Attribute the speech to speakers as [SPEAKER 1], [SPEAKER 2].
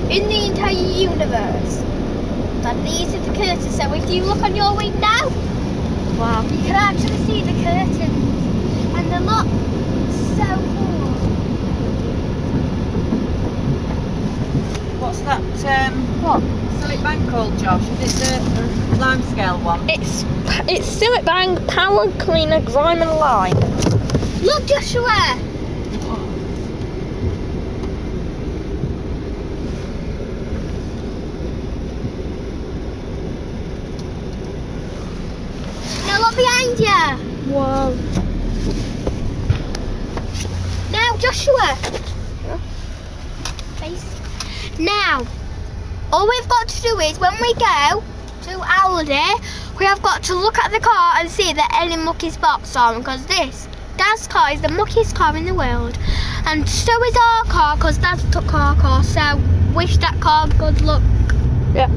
[SPEAKER 1] in the entire universe. And these are the curtains, so if you look on your window,
[SPEAKER 2] Wow.
[SPEAKER 1] you can actually see the curtains. And they look so cool.
[SPEAKER 3] What's that?
[SPEAKER 2] What?
[SPEAKER 3] Silly bank called, Josh? Is it the lime scale one?
[SPEAKER 2] It's still at Bang Power Cleaner Grime and Lime.
[SPEAKER 1] Look, Joshua! Now look behind you!
[SPEAKER 2] Whoa.
[SPEAKER 1] Now, Joshua! Face. Now, all we've got to do is, when we go to Aldi, we have got to look at the car and see that any mucky spots on, because this, Dad's car is the muckiest car in the world. And so is our car, because Dad took our car, so wish that car good luck.
[SPEAKER 2] Yeah.